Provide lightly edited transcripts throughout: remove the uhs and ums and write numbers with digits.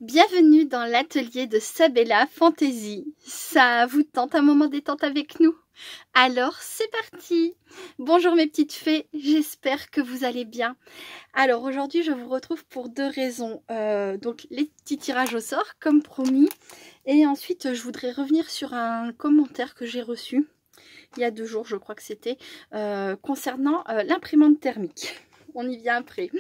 Bienvenue dans l'atelier de Sabella Fantasy. Ça vous tente un moment détente avec nous? Alors c'est parti! Bonjour mes petites fées, j'espère que vous allez bien. Alors aujourd'hui je vous retrouve pour deux raisons. Donc les petits tirages au sort comme promis. Et ensuite je voudrais revenir sur un commentaire que j'ai reçu il y a 2 jours, je crois que c'était, concernant l'imprimante thermique. On y vient après.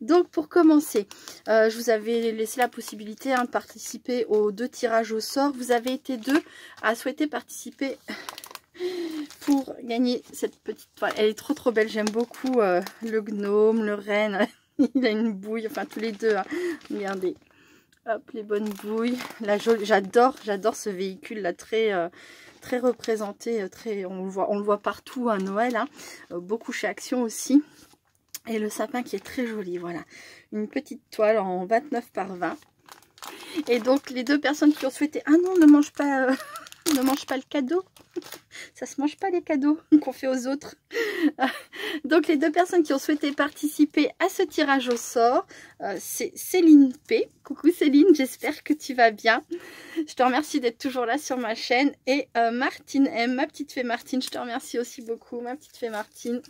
Donc pour commencer, je vous avais laissé la possibilité de participer aux 2 tirages au sort. Vous avez été 2 à souhaiter participer pour gagner cette petite toile. Elle est trop belle, j'aime beaucoup le gnome, le renne, il a une bouille, enfin tous les deux, hein. Regardez, hop, les bonnes bouilles. J'adore ce véhicule là, très représenté, on le voit partout à Noël, hein. Beaucoup chez Action aussi. Et le sapin qui est très joli, voilà. Une petite toile en 29 par 20. Et donc les 2 personnes qui ont souhaité... Ah non, ne mange pas, ne mange pas le cadeau. Ça se mange pas les cadeaux qu'on fait aux autres. Donc les 2 personnes qui ont souhaité participer à ce tirage au sort, c'est Céline P. Coucou Céline, j'espère que tu vas bien. Je te remercie d'être toujours là sur ma chaîne. Et Martine M, ma petite fée Martine, je te remercie aussi beaucoup, ma petite fée Martine.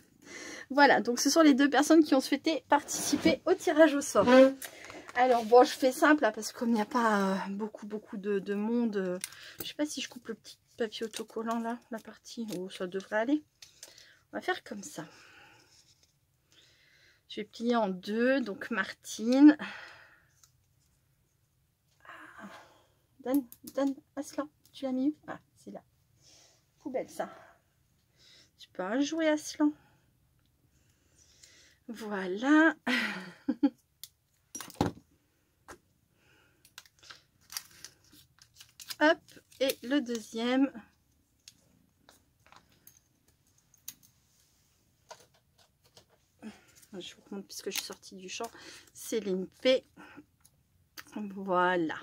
Voilà, donc ce sont les 2 personnes qui ont souhaité participer au tirage au sort. Alors bon, je fais simple là, parce que comme il n'y a pas beaucoup de monde, je sais pas si je coupe le petit papier autocollant là, la partie, oh ça devrait aller. On va faire comme ça. Je vais plier en 2, donc Martine. Donne Aslan, tu l'as mis où? Ah, c'est là. Poubelle ça. Tu peux un jouer Aslan. Voilà. Hop, et le deuxième. Je vous remonte puisque je suis sortie du champ. Céline P. Voilà.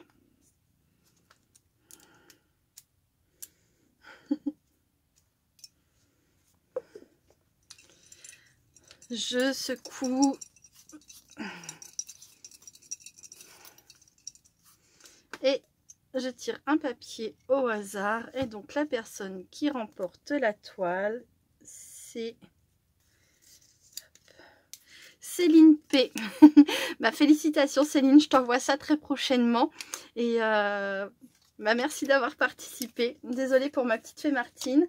Je secoue. Et je tire un papier au hasard. Et donc la personne qui remporte la toile, c'est Céline P. Bah, félicitations Céline, je t'envoie ça très prochainement. Et merci d'avoir participé. Désolée pour ma petite fée Martine.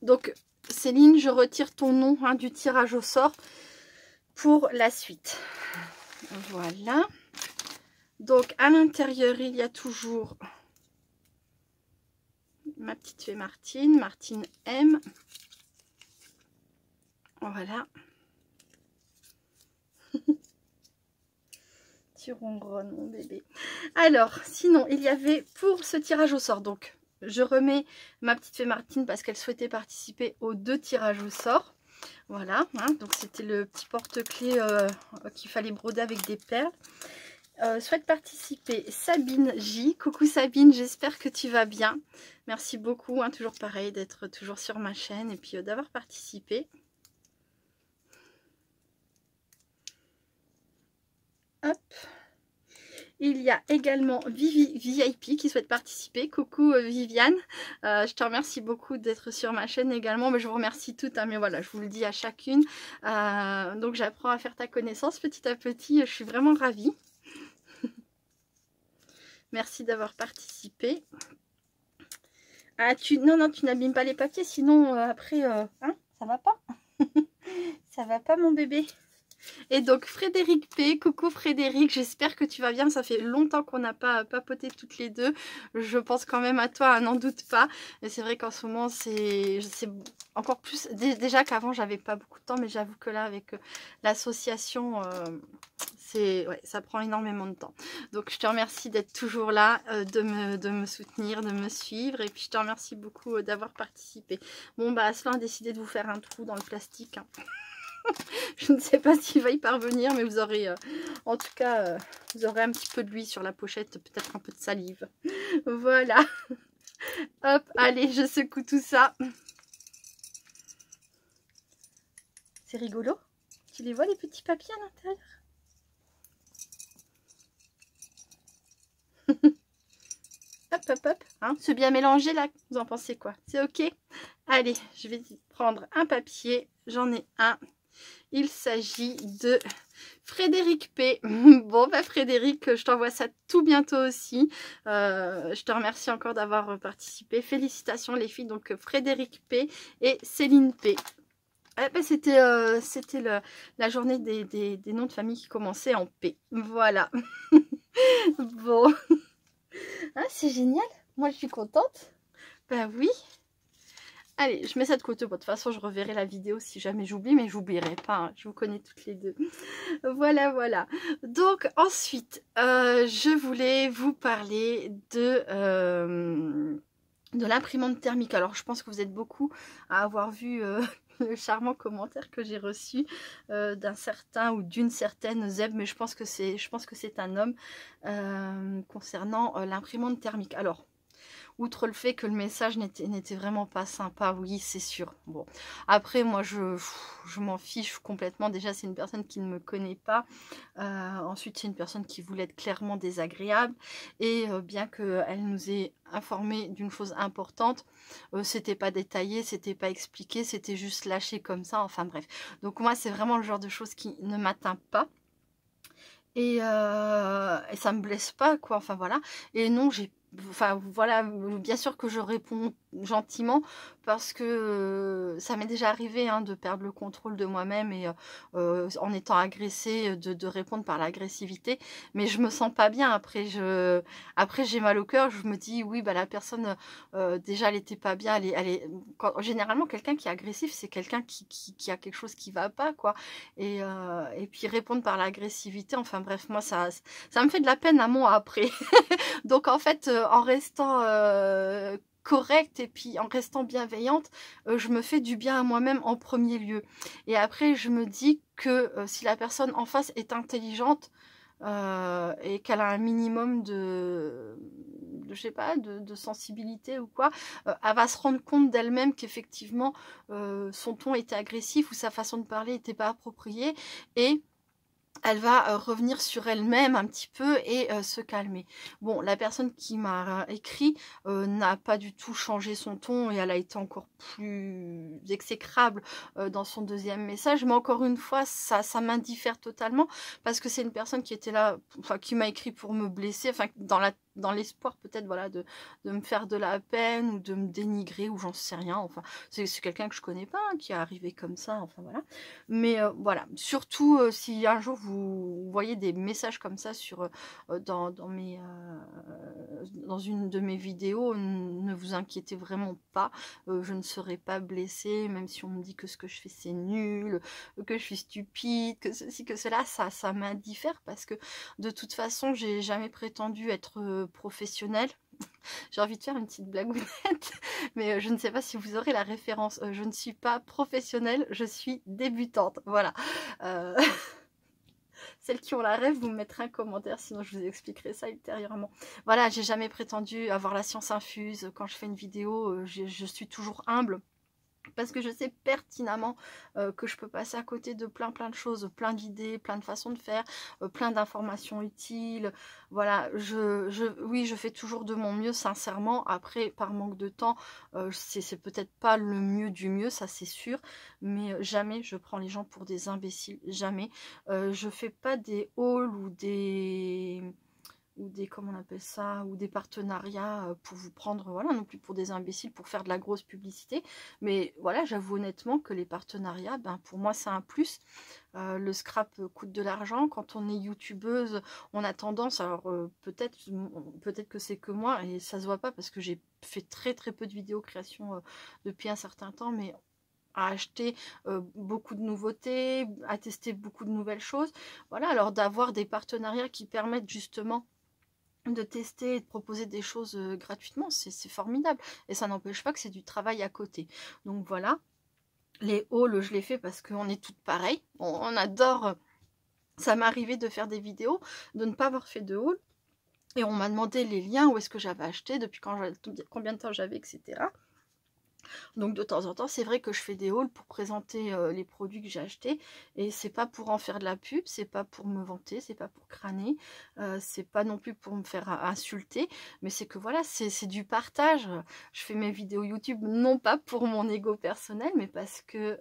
Donc Céline, je retire ton nom du tirage au sort pour la suite. Voilà. Donc à l'intérieur, il y a toujours ma petite fée Martine, Martine M. Voilà. Tu ronronnes mon bébé. Alors, sinon, il y avait pour ce tirage au sort, donc je remets ma petite fée Martine parce qu'elle souhaitait participer aux 2 tirages au sort. Voilà, hein, donc c'était le petit porte-clés qu'il fallait broder avec des perles. Souhaite participer Sabine J. Coucou Sabine, j'espère que tu vas bien. Merci beaucoup, hein, toujours pareil, d'être toujours sur ma chaîne et puis d'avoir participé. Hop. Il y a également Vivi VIP qui souhaite participer. Coucou Viviane, je te remercie beaucoup d'être sur ma chaîne également, mais je vous remercie toutes, hein, mais voilà, je vous le dis à chacune. Donc j'apprends à faire ta connaissance petit à petit, je suis vraiment ravie. Merci d'avoir participé. Ah, non, tu n'abîmes pas les papiers, sinon après, hein, ça va pas. Ça va pas mon bébé. Et donc Frédéric P, coucou Frédéric, j'espère que tu vas bien, ça fait longtemps qu'on n'a pas papoté toutes les deux, je pense quand même à toi, n'en doute pas, mais c'est vrai qu'en ce moment c'est encore plus, déjà qu'avant j'avais pas beaucoup de temps, mais j'avoue que là avec l'association, ouais, ça prend énormément de temps. Donc je te remercie d'être toujours là, de me soutenir, de me suivre, et puis je te remercie beaucoup d'avoir participé. Bon bah Aslan a décidé de vous faire un trou dans le plastique, hein. Je ne sais pas s'il va y parvenir, mais vous aurez, en tout cas, vous aurez un petit peu de lui sur la pochette, peut-être un peu de salive. Voilà. Hop, allez, je secoue tout ça. C'est rigolo. Tu les vois, les petits papiers à l'intérieur? Hop, hop, hop. Hein, c'est bien mélangé là. Vous en pensez quoi? C'est ok? Allez, je vais prendre un papier. J'en ai un. Il s'agit de Frédéric P. Bon, bah Frédéric, je t'envoie ça tout bientôt aussi. Je te remercie encore d'avoir participé. Félicitations les filles. Donc Frédéric P. et Céline P. Ah, bah, c'était la journée des noms de famille qui commençaient en P. Voilà. Bon. Ah, c'est génial. Moi, je suis contente. Ben oui. Allez, je mets ça de côté. Bon, de toute façon, je reverrai la vidéo si jamais j'oublie, mais j'oublierai pas. Hein. Je vous connais toutes les deux. Voilà, voilà. Donc, ensuite, je voulais vous parler de l'imprimante thermique. Alors, je pense que vous êtes beaucoup à avoir vu le charmant commentaire que j'ai reçu d'un certain ou d'une certaine Zeb, mais je pense que c'est un homme concernant l'imprimante thermique. Alors, outre le fait que le message n'était vraiment pas sympa, oui, c'est sûr. Bon, après, moi, je m'en fiche complètement. Déjà, c'est une personne qui ne me connaît pas. Ensuite, c'est une personne qui voulait être clairement désagréable. Et bien qu'elle nous ait informé d'une chose importante, c'était pas détaillé, c'était pas expliqué, c'était juste lâché comme ça. Enfin, bref. Donc, moi, c'est vraiment le genre de choses qui ne m'atteint pas. Et ça me blesse pas, quoi. Enfin, voilà. Et non, enfin voilà, bien sûr que je réponds gentiment parce que ça m'est déjà arrivé hein, de perdre le contrôle de moi-même et en étant agressée de répondre par l'agressivité, mais je me sens pas bien après. J'ai mal au cœur, je me dis oui bah la personne déjà elle était pas bien, généralement quelqu'un qui est agressif c'est quelqu'un qui a quelque chose qui va pas quoi, et puis répondre par l'agressivité, enfin bref, moi ça me fait de la peine à moi après. Donc en fait, en restant correcte et puis en restant bienveillante, je me fais du bien à moi-même en premier lieu. Et après, je me dis que si la personne en face est intelligente et qu'elle a un minimum je sais pas, de sensibilité ou quoi, elle va se rendre compte d'elle-même qu'effectivement son ton était agressif ou sa façon de parler n'était pas appropriée, et elle va revenir sur elle-même un petit peu et se calmer. Bon, la personne qui m'a écrit n'a pas du tout changé son ton et elle a été encore plus exécrable dans son deuxième message. Mais encore une fois, ça m'indiffère totalement parce que c'est une personne qui était là, enfin qui m'a écrit pour me blesser, enfin dans l'espoir peut-être voilà de me faire de la peine ou de me dénigrer ou j'en sais rien. Enfin, c'est quelqu'un que je connais pas hein, qui est arrivé comme ça. Enfin voilà. Mais voilà, surtout si un jour vous voyez des messages comme ça sur dans une de mes vidéos, ne vous inquiétez vraiment pas, je ne serai pas blessée, même si on me dit que ce que je fais c'est nul, que je suis stupide, que ceci, que cela, ça m'indiffère parce que de toute façon j'ai jamais prétendu être professionnelle. J'ai envie de faire une petite blagounette, mais je ne sais pas si vous aurez la référence. Je ne suis pas professionnelle, je suis débutante. Voilà. Celles qui ont la rêve, vous me mettrez un commentaire, sinon je vous expliquerai ça ultérieurement. Voilà, j'ai jamais prétendu avoir la science infuse. Quand je fais une vidéo, je suis toujours humble. Parce que je sais pertinemment que je peux passer à côté de plein de choses, plein d'idées, plein de façons de faire, plein d'informations utiles. Voilà, oui, je fais toujours de mon mieux, sincèrement. Après, par manque de temps, c'est peut-être pas le mieux du mieux, ça c'est sûr. Mais jamais je prends les gens pour des imbéciles, jamais. Je fais pas des hauls ou des comment on appelle ça, ou des partenariats pour vous prendre, voilà, non plus pour des imbéciles, pour faire de la grosse publicité. Mais voilà, j'avoue honnêtement que les partenariats, ben pour moi c'est un plus. Le scrap coûte de l'argent. Quand on est youtubeuse, on a tendance, alors peut-être que c'est que moi, et ça se voit pas parce que j'ai fait très peu de vidéos création depuis un certain temps, mais à acheter beaucoup de nouveautés, à tester beaucoup de nouvelles choses. Voilà, alors d'avoir des partenariats qui permettent justement de tester et de proposer des choses gratuitement, c'est formidable. Et ça n'empêche pas que c'est du travail à côté. Donc voilà, les hauls, je les fais parce qu'on est toutes pareilles. On adore, ça m'est arrivé de faire des vidéos, de ne pas avoir fait de haul. Et on m'a demandé les liens, où est-ce que j'avais acheté, depuis combien de temps j'avais, etc. Donc de temps en temps, c'est vrai que je fais des hauls pour présenter les produits que j'ai achetés. Et c'est pas pour en faire de la pub, c'est pas pour me vanter, c'est pas pour crâner, c'est pas non plus pour me faire insulter. Mais c'est que voilà, c'est du partage. Je fais mes vidéos YouTube non pas pour mon ego personnel, mais parce que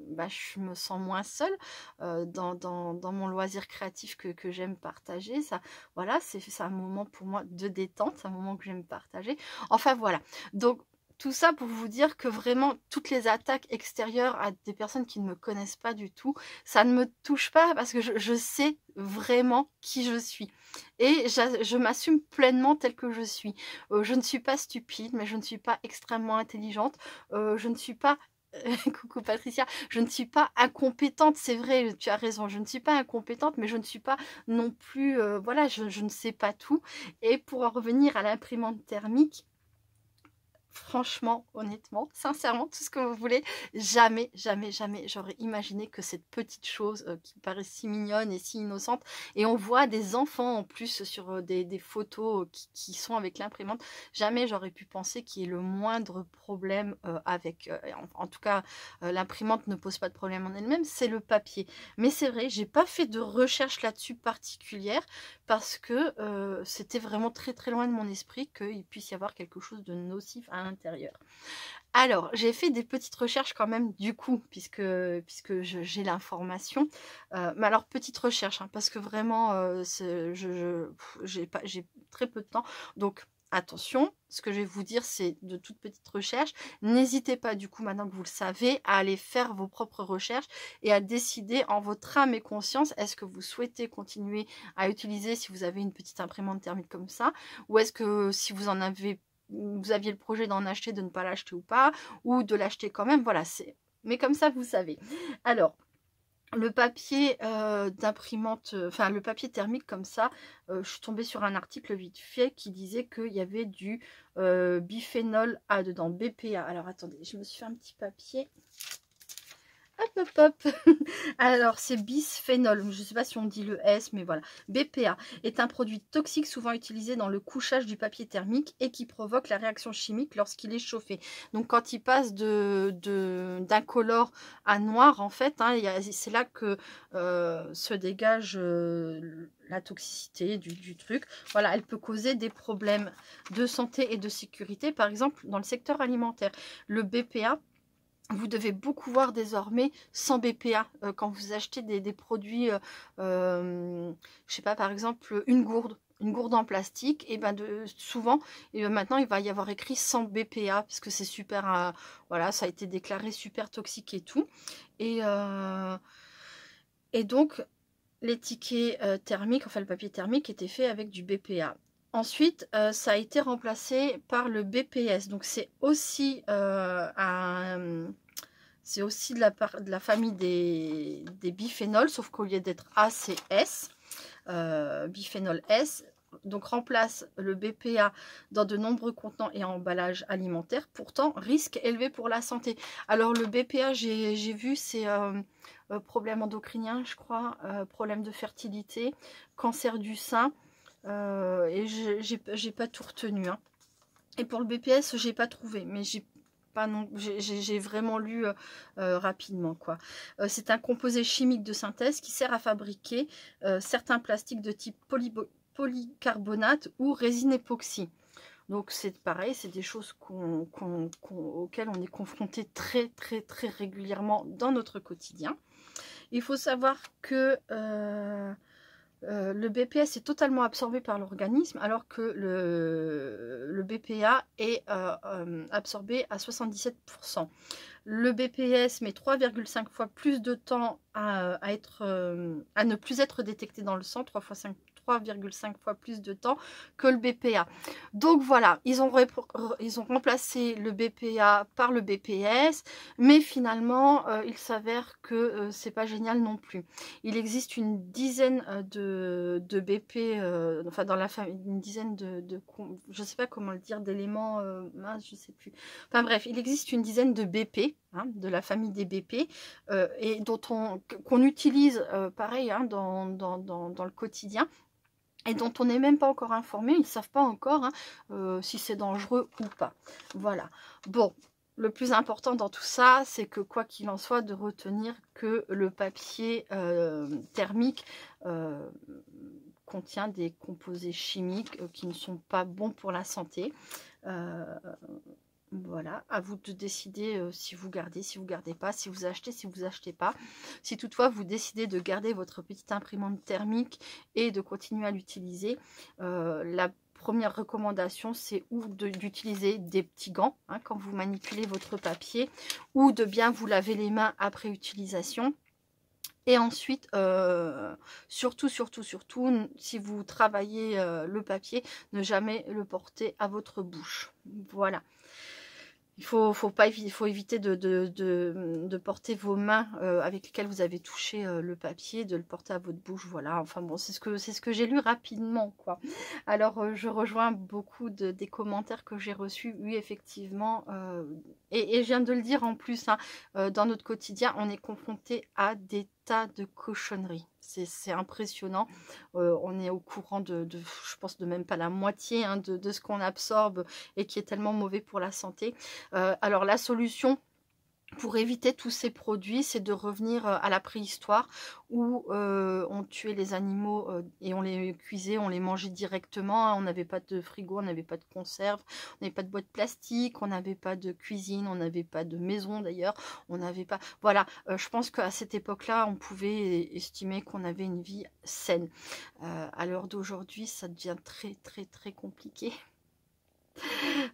bah, je me sens moins seule dans mon loisir créatif que j'aime partager. Ça, voilà, c'est un moment pour moi de détente, c'est un moment que j'aime partager. Enfin voilà. Donc tout ça pour vous dire que vraiment, toutes les attaques extérieures à des personnes qui ne me connaissent pas du tout, ça ne me touche pas parce que je sais vraiment qui je suis. Et je m'assume pleinement telle que je suis. Je ne suis pas stupide, mais je ne suis pas extrêmement intelligente. Je ne suis pas... Coucou Patricia, je ne suis pas incompétente, c'est vrai, tu as raison, je ne suis pas incompétente, mais je ne suis pas non plus... voilà, je ne sais pas tout. Et pour en revenir à l'imprimante thermique, franchement, honnêtement, sincèrement, tout ce que vous voulez, jamais, jamais, jamais j'aurais imaginé que cette petite chose qui paraît si mignonne et si innocente, et on voit des enfants en plus sur des photos qui sont avec l'imprimante, jamais j'aurais pu penser qu'il y ait le moindre problème avec, en tout cas, l'imprimante ne pose pas de problème en elle-même, c'est le papier. Mais c'est vrai, j'ai pas fait de recherche là-dessus particulière, parce que c'était vraiment très très loin de mon esprit qu'il puisse y avoir quelque chose de nocif à l'intérieur. Alors, j'ai fait des petites recherches quand même du coup, puisque j'ai l'information. Mais alors, petite recherche, hein, parce que vraiment, j'ai très peu de temps. Donc, attention, ce que je vais vous dire, c'est de toutes petites recherches. N'hésitez pas, du coup, maintenant que vous le savez, à aller faire vos propres recherches et à décider en votre âme et conscience, est-ce que vous souhaitez continuer à utiliser si vous avez une petite imprimante thermique comme ça, ou est-ce que si vous aviez le projet d'en acheter, de ne pas l'acheter ou pas, ou de l'acheter quand même, voilà, mais comme ça, vous savez. Alors, le papier d'imprimante, enfin le papier thermique comme ça, je suis tombée sur un article vite fait qui disait qu'il y avait du biphénol A dedans, BPA. Alors attendez, je me suis fait un petit papier. Hop, hop, hop. Alors, c'est bisphénol. Je ne sais pas si on dit le S, mais voilà. BPA est un produit toxique souvent utilisé dans le couchage du papier thermique et qui provoque la réaction chimique lorsqu'il est chauffé. Donc, quand il passe d'incolore à noir, en fait, hein, c'est là que se dégage la toxicité du truc. Voilà, elle peut causer des problèmes de santé et de sécurité, par exemple, dans le secteur alimentaire. Le BPA, vous devez beaucoup voir désormais sans BPA quand vous achetez des produits, je sais pas, par exemple une gourde en plastique, et ben souvent, et ben maintenant il va y avoir écrit sans BPA parce que c'est super, voilà, ça a été déclaré super toxique et tout, et donc l'étiquet thermique, enfin le papier thermique était fait avec du BPA. Ensuite, ça a été remplacé par le BPS. Donc, c'est aussi c'est aussi de la famille des biphénols, sauf qu'au lieu d'être A, c'est S, biphénol S. Donc, remplace le BPA dans de nombreux contenants et emballages alimentaires. Pourtant, risque élevé pour la santé. Alors, le BPA, j'ai vu, c'est problème endocrinien, je crois, problème de fertilité, cancer du sein. Et j'ai pas tout retenu, hein. Et pour le BPS, j'ai pas trouvé, mais j'ai vraiment lu rapidement, quoi. C'est un composé chimique de synthèse qui sert à fabriquer certains plastiques de type polycarbonate ou résine époxy. Donc c'est pareil, c'est des choses auxquelles on est confronté très très très régulièrement dans notre quotidien. Il faut savoir que le BPS est totalement absorbé par l'organisme, alors que le BPA est absorbé à 77%. Le BPS met 3,5 fois plus de temps à ne plus être détecté dans le sang, 3,5 fois plus de temps que le BPA. Donc voilà, ils ont remplacé le BPA par le BPS, mais finalement, il s'avère que c'est pas génial non plus. Il existe une dizaine de BP, enfin dans la famille, une dizaine je sais pas comment le dire, d'éléments, mince, je sais plus. Enfin bref, il existe une dizaine de BP, hein, de la famille des BP, et qu'on utilise pareil, hein, dans le quotidien. et dont on n'est même pas encore informé, ils ne savent pas encore hein, si c'est dangereux ou pas. Voilà. Bon, le plus important dans tout ça, c'est que quoi qu'il en soit, de retenir que le papier thermique contient des composés chimiques qui ne sont pas bons pour la santé. Voilà, à vous de décider si vous gardez, si vous gardez pas, si vous achetez, si vous achetez pas. Si toutefois vous décidez de garder votre petite imprimante thermique et de continuer à l'utiliser, la première recommandation c'est ou d'utiliser des petits gants hein, quand vous manipulez votre papier, ou de bien vous laver les mains après utilisation. Et ensuite, surtout, si vous travaillez le papier, ne jamais le porter à votre bouche. Voilà. Il faut éviter de porter vos mains avec lesquelles vous avez touché le papier, de le porter à votre bouche. Voilà, enfin bon, c'est ce que j'ai lu rapidement, quoi. Alors, je rejoins beaucoup des commentaires que j'ai reçus. Oui, effectivement, et je viens de le dire en plus, hein, dans notre quotidien, on est confronté à des tas de cochonneries. C'est impressionnant. On est au courant je pense, de même pas la moitié hein, de ce qu'on absorbe et qui est tellement mauvais pour la santé. Alors la solution pour éviter tous ces produits, c'est de revenir à la préhistoire où on tuait les animaux et on les cuisait, on les mangeait directement. Hein. On n'avait pas de frigo, on n'avait pas de conserve, on n'avait pas de boîte plastique, on n'avait pas de cuisine, on n'avait pas de maison d'ailleurs, on n'avait pas... Voilà, je pense qu'à cette époque-là, on pouvait estimer qu'on avait une vie saine. À l'heure d'aujourd'hui, ça devient très compliqué.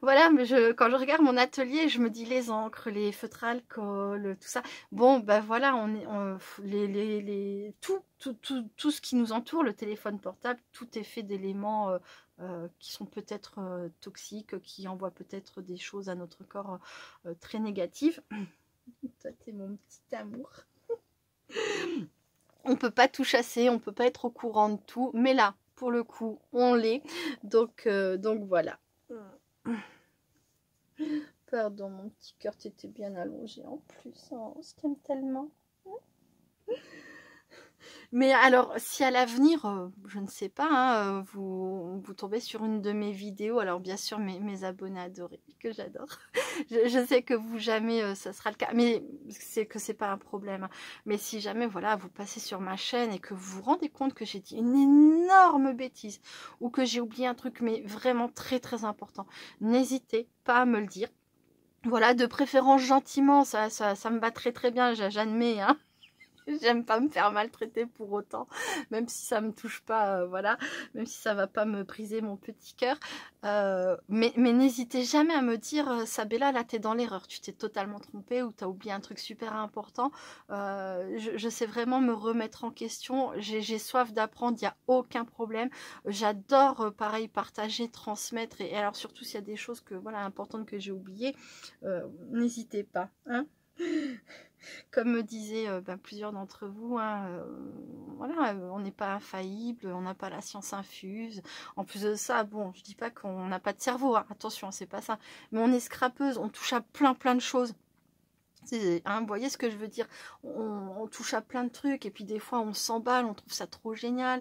Voilà, mais quand je regarde mon atelier, je me dis les encres, les feutres à alcool, tout ça. Bon, ben voilà, tout ce qui nous entoure, le téléphone portable, tout est fait d'éléments qui sont peut-être toxiques, qui envoient peut-être des choses à notre corps très négatives. Toi, t'es mon petit amour. On peut pas tout chasser, on peut pas être au courant de tout, mais là, pour le coup, on l'est. Donc voilà. Pardon, mon petit cœur, t'étais bien allongé en plus. Oh, je t'aime tellement. Mais alors, si à l'avenir, je ne sais pas, hein, vous tombez sur une de mes vidéos, alors bien sûr, mes abonnés adorés, que j'adore. Je sais que vous, jamais, ça sera le cas, mais c'est que c'est pas un problème. Hein. Mais si jamais, voilà, vous passez sur ma chaîne et que vous vous rendez compte que j'ai dit une énorme bêtise ou que j'ai oublié un truc, mais vraiment très important, n'hésitez pas à me le dire. Voilà, de préférence gentiment, ça me va très bien, j'admets, hein. J'aime pas me faire maltraiter pour autant, même si ça me touche pas, voilà, même si ça va pas me briser mon petit cœur. Mais n'hésitez jamais à me dire, Sabella, là t'es dans l'erreur, tu t'es totalement trompée ou t'as oublié un truc super important. Je sais vraiment me remettre en question, j'ai soif d'apprendre, il n'y a aucun problème. J'adore, pareil, partager, transmettre, et alors surtout s'il y a des choses voilà, importantes que j'ai oubliées, n'hésitez pas, hein. Comme me disaient plusieurs d'entre vous, hein, voilà, on n'est pas infaillible, on n'a pas la science infuse. En plus de ça, bon, je dis pas qu'on n'a pas de cerveau, hein, attention, c'est pas ça. Mais on est scrapeuse, on touche à plein de choses. Hein, vous voyez ce que je veux dire, on touche à plein de trucs et puis des fois on s'emballe, on trouve ça trop génial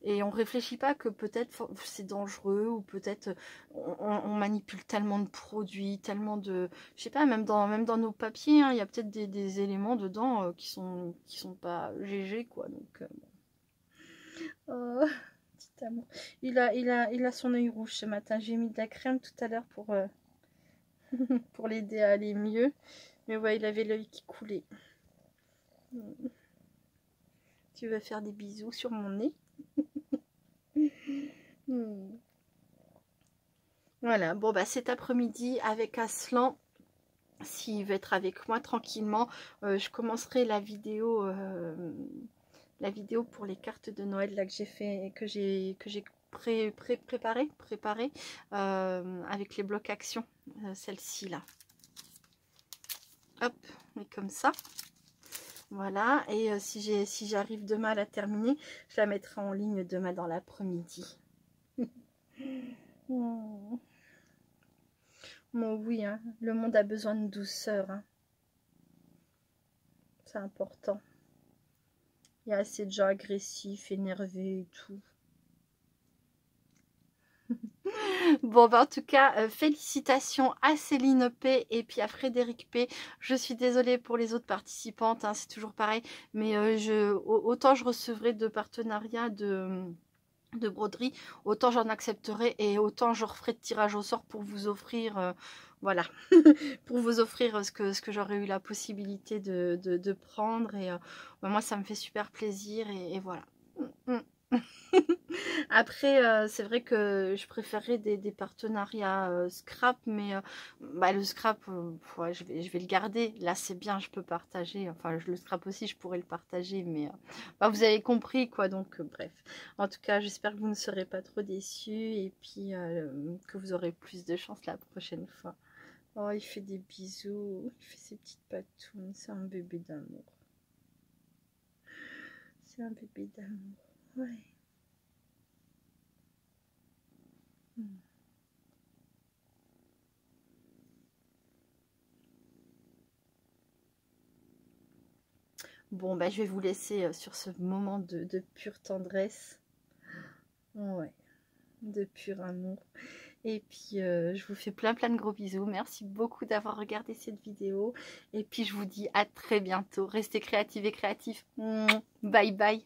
et on réfléchit pas que peut-être c'est dangereux ou peut-être on manipule tellement de produits, tellement de... Je sais pas, même dans nos papiers, hein, il y a peut-être des éléments dedans qui sont pas GG, quoi. Donc, oh, petit amour. Il a son œil rouge ce matin. J'ai mis de la crème tout à l'heure pour l'aider à aller mieux. Mais ouais, il avait l'œil qui coulait. Tu veux faire des bisous sur mon nez? Voilà, bon bah cet après-midi avec Aslan, s'il veut être avec moi tranquillement, je commencerai la vidéo pour les cartes de Noël là que j'ai fait, que j'ai préparé avec les blocs action, celle-ci là. Hop, mais comme ça. Voilà, et si j'arrive demain à la terminer, je la mettrai en ligne demain dans l'après-midi. Oh. Bon, oui, hein, le monde a besoin de douceur. Hein. C'est important. Il y a assez de gens agressifs, énervés et tout. Bon, bah, en tout cas, félicitations à Céline P et puis à Frédéric P. Je suis désolée pour les autres participantes, hein, c'est toujours pareil, mais autant je recevrai de partenariats de broderie, autant j'en accepterai et autant je referai de tirage au sort pour vous offrir, voilà, pour vous offrir ce que j'aurais eu la possibilité de prendre. Et bah, moi, ça me fait super plaisir et voilà. Après, c'est vrai que je préférerais des partenariats scrap, mais bah, le scrap, ouais, je vais le garder. Là, c'est bien, je peux partager. Enfin, le scrap aussi, je pourrais le partager, mais bah, vous avez compris, quoi. Donc, bref. En tout cas, j'espère que vous ne serez pas trop déçus et puis que vous aurez plus de chance la prochaine fois. Oh, il fait des bisous. Il fait ses petites patounes. C'est un bébé d'amour. C'est un bébé d'amour. Ouais. Bon, bah, je vais vous laisser sur ce moment de pure tendresse. Ouais, de pur amour. Et puis, je vous fais plein de gros bisous. Merci beaucoup d'avoir regardé cette vidéo. Et puis, je vous dis à très bientôt. Restez créatifs et créatifs. Bye bye.